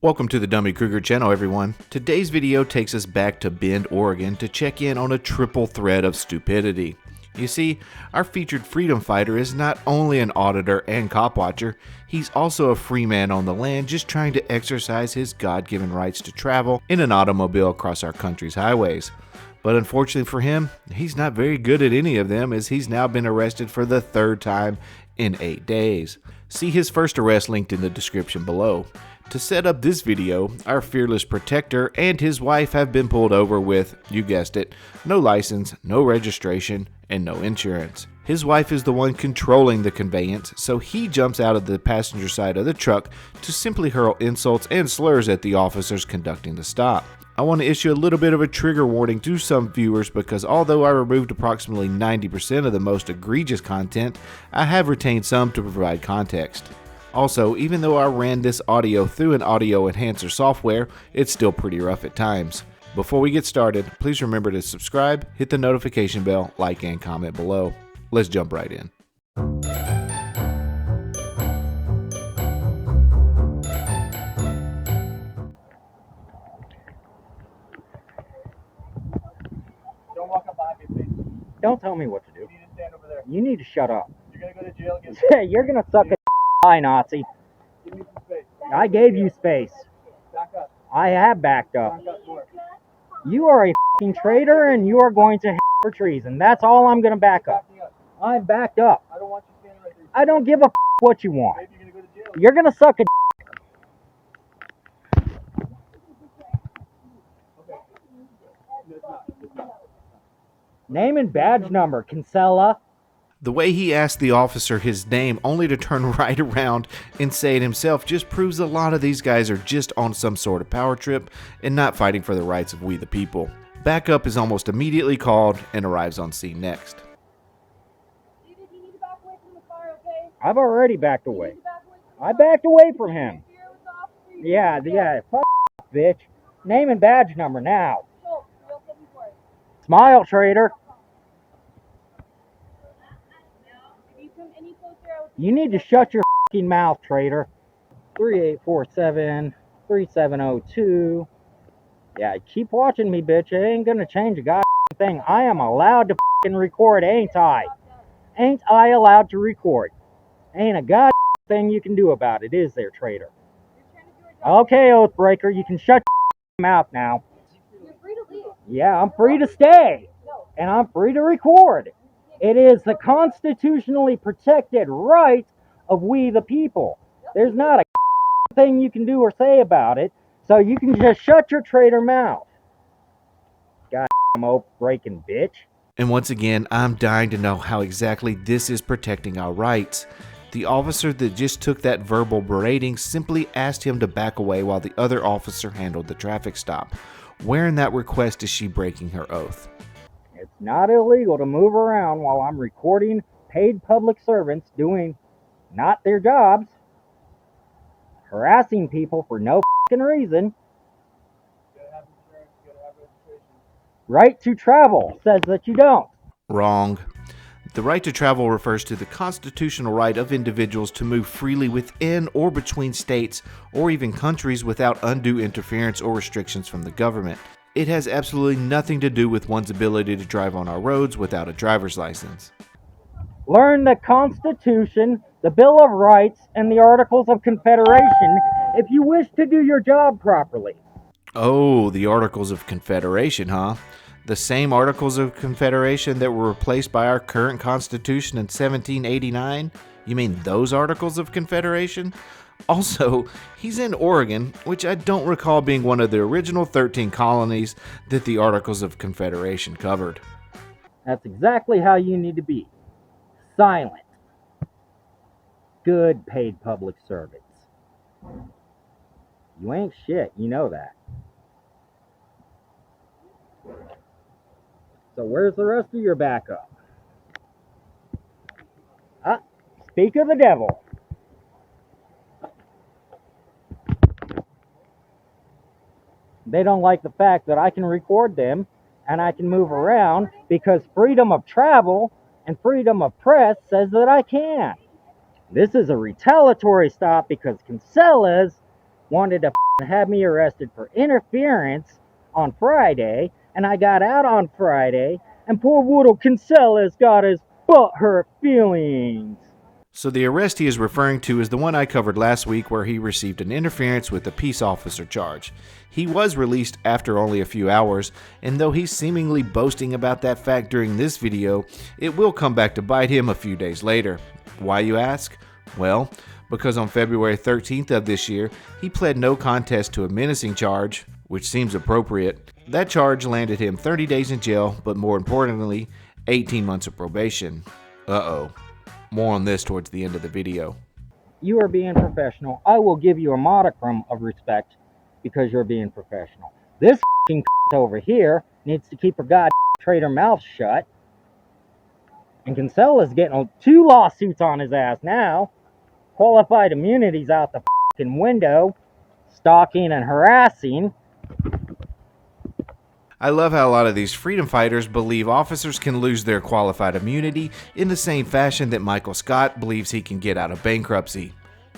Welcome to the Dummy Kruger channel, everyone. Today's video takes us back to Bend, Oregon to check in on a triple threat of stupidity. You see, our featured freedom fighter is not only an auditor and cop watcher, he's also a free man on the land just trying to exercise his God-given rights to travel in an automobile across our country's highways. But unfortunately for him, he's not very good at any of them, as he's now been arrested for the third time in 8 days. See his first arrest linked in the description below. To set up this video, our fearless protector and his wife have been pulled over with, you guessed it, no license, no registration, and no insurance. His wife is the one controlling the conveyance, so he jumps out of the passenger side of the truck to simply hurl insults and slurs at the officers conducting the stop. I want to issue a little bit of a trigger warning to some viewers because although I removed approximately 90% of the most egregious content, I have retained some to provide context. Also, even though I ran this audio through an audio enhancer software, it's still pretty rough at times. Before we get started, please remember to subscribe, hit the notification bell, like, and comment below. Let's jump right in. Don't walk up behind me, please. Don't tell me what to do. You need to stand over there. You need to shut up. You're gonna go to jail again. You're gonna suck a eye, Nazi. Give me some space. I gave you space. Back up. I have backed up. Back up more. You are a fucking traitor and you are going to for treason. That's all I'm gonna back up. Backing up. I'm backed up. I don't want you standing right there. I don't give a what you want. Maybe you're gonna go to jail. You're gonna suck a Okay. No, it's not. It's not. name and badge number, Kinsella. The way he asked the officer his name only to turn right around and say it himself just proves a lot of these guys are just on some sort of power trip and not fighting for the rights of we the people. Backup is almost immediately called and arrives on scene next. David, you need to back away from the car, okay? I've already backed You away. need to back away from the I car. backed away from him. Interfere with the officer, you can't do Yeah, fuck bitch. Name and badge number now. Schultz, 307 Smile, traitor. If you come any closer, I will You need to shut your fucking mouth, traitor. 3847 3702. Yeah, keep watching me, bitch. It ain't gonna change a goddamn thing. I am allowed to fucking record, ain't I? Ain't I allowed to record? Ain't a goddamn thing you can do about it, is there, traitor? You're trying to do our job. Okay, Oathbreaker, you can shut your mouth now. You're free to leave. Yeah, I'm free to stay, No. and I'm free to record. It is the constitutionally protected right of we the people. There's not a thing you can do or say about it, so you can just shut your traitor mouth. Goddamn oath-breaking bitch. And once again, I'm dying to know how exactly this is protecting our rights. The officer that just took that verbal berating simply asked him to back away while the other officer handled the traffic stop. Where in that request is she breaking her oath? It's not illegal to move around while I'm recording paid public servants doing not their jobs, harassing people for no fucking reason. You gotta have insurance. You gotta have registration. Right to travel says that you don't. Wrong. The right to travel refers to the constitutional right of individuals to move freely within or between states or even countries without undue interference or restrictions from the government. It has absolutely nothing to do with one's ability to drive on our roads without a driver's license. Learn the Constitution, the Bill of Rights, and the Articles of Confederation if you wish to do your job properly. Oh, the Articles of Confederation, huh? The same Articles of Confederation that were replaced by our current Constitution in 1789? You mean those Articles of Confederation? Also, he's in Oregon, which I don't recall being one of the original 13 colonies that the Articles of Confederation covered. That's exactly how you need to be. Silent. Good paid public servants. You ain't shit, you know that. So where's the rest of your backup? Speak of the devil. They don't like the fact that I can record them and I can move around because freedom of travel and freedom of press says that I can. This is a retaliatory stop because Kinsella's wanted to have me arrested for interference on Friday, and I got out on Friday, and poor Woodle Kinsella's got his butthurt feelings. So the arrest he is referring to is the one I covered last week where he received an interference with a peace officer charge. He was released after only a few hours, and though he's seemingly boasting about that fact during this video, it will come back to bite him a few days later. Why, you ask? Well, because on February 13th of this year, he pled no contest to a menacing charge, which seems appropriate. That charge landed him 30 days in jail, but more importantly, 18 months of probation. Uh-oh. More on this towards the end of the video. You are being professional. I will give you a modicum of respect because you're being professional. This over here needs to keep her goddamn traitor mouth shut. And Kinsella's getting 2 lawsuits on his ass now. Qualified immunity's out the window. Stalking and harassing. I love how a lot of these freedom fighters believe officers can lose their qualified immunity in the same fashion that Michael Scott believes he can get out of bankruptcy,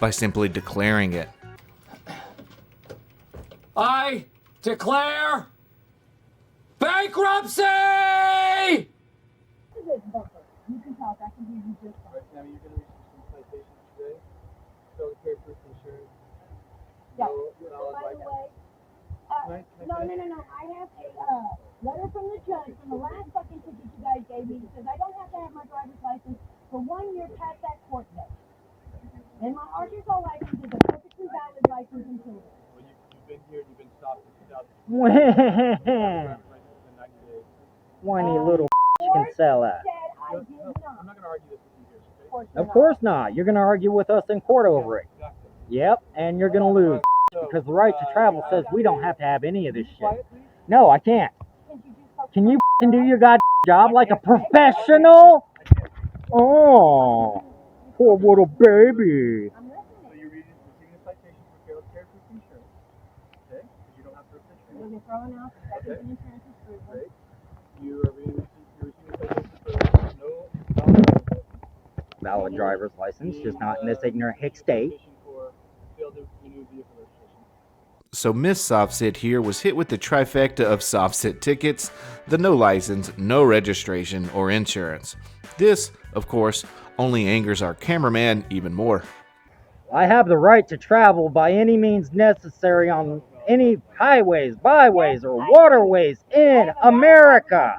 by simply declaring it. I declare bankruptcy! You can talk. I can hear you just fine. Right now, you're going to receive some citations today. So, carry proof of insurance. Yeah. No valid By the way, license. no. I have a letter from the judge from the last fucking ticket you guys gave me. It says I don't have to have my driver's license for 1 year past that court date. And my Arkansas license is a perfectly valid license until then. Well, you've been here and you've been stopped in 2000. Whiny License in 90 days. little Kinsella. Said I did I'm not. not going to argue this with you here, okay? Of course Of not. course not. You're going to argue with us in court over it. Exactly. Yep, and you're going to lose. So, Because the right to travel says we don't have to have any of this shit. quiet, please. No, I can't. Can you just focus Can you on- do your goddamn job like a professional? Oh, poor little baby. I'm So listening. you're receiving a citation for failed to carry proof of insurance. Okay? Because you don't have proof of insurance. You're throwing out the second Okay. insurance is proven. Great. You're receiving a citation for no valid Valid driver's license, just not in this ignorant hick state. citation for failed to renew vehicle registration. So Miss Softsit here was hit with the trifecta of Softsit tickets, the no license, no registration, or insurance. This, of course, only angers our cameraman even more. I have the right to travel by any means necessary on any highways, byways, or waterways in America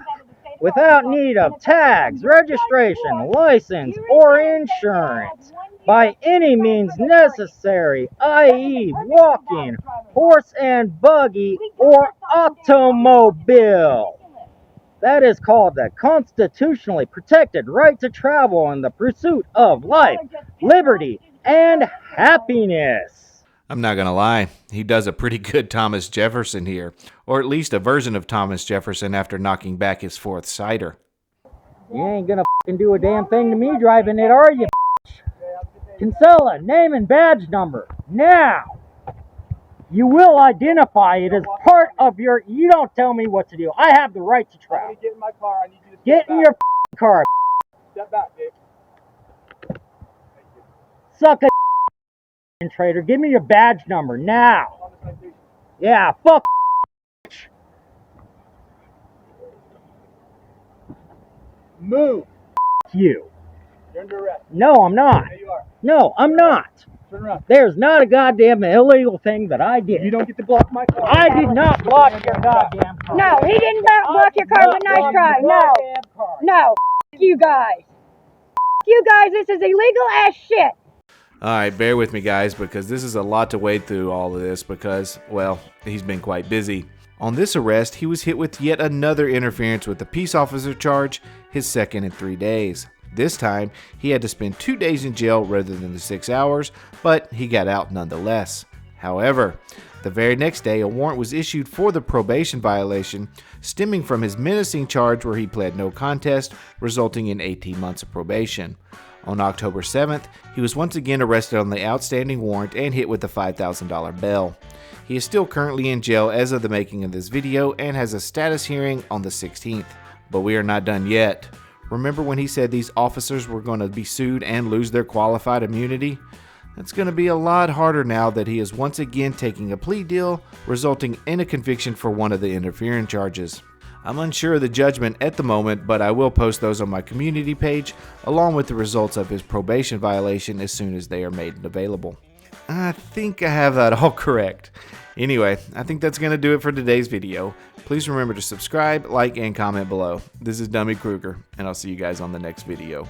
without need of tags, registration, license, or insurance by any means necessary, i.e. walking, horse and buggy, or automobile. That is called the constitutionally protected right to travel in the pursuit of life, liberty, and happiness. I'm not gonna lie, he does a pretty good Thomas Jefferson here, or at least a version of Thomas Jefferson after knocking back his 4th cider. You ain't gonna do a damn thing to me driving it, are you? Kinsella, name and badge number, now! You will identify it as part of your... You don't tell me what to do. I have the right to I'm travel. going to get in my car. I need you to Get step in back. your car, Step back, Dave. suck a traitor. Give me your badge number, now! On the citation. Yeah, fuck Move. you. You're under arrest. No, I'm not. There you are. No, I'm not. Turn around. There's not a goddamn illegal thing that I did. You don't get to block my car. I did not block your goddamn car. No, he didn't block your car, but nice try. No, you guys. You guys, this is illegal as shit. Alright, bear with me guys, because this is a lot to wade through all of this because, well, he's been quite busy. On this arrest, he was hit with yet another interference with the peace officer charge, his second in 3 days. This time, he had to spend 2 days in jail rather than the 6 hours, but he got out nonetheless. However, the very next day, a warrant was issued for the probation violation, stemming from his menacing charge where he pled no contest, resulting in 18 months of probation. On October 7th, he was once again arrested on the outstanding warrant and hit with a $5,000 bail. He is still currently in jail as of the making of this video and has a status hearing on the 16th. But we are not done yet. Remember when he said these officers were going to be sued and lose their qualified immunity? It's going to be a lot harder now that he is once again taking a plea deal, resulting in a conviction for one of the interference charges. I'm unsure of the judgment at the moment, but I will post those on my community page, along with the results of his probation violation as soon as they are made available. I think I have that all correct. Anyway, I think that's going to do it for today's video. Please remember to subscribe, like, and comment below. This is Dummy Kruger, and I'll see you guys on the next video.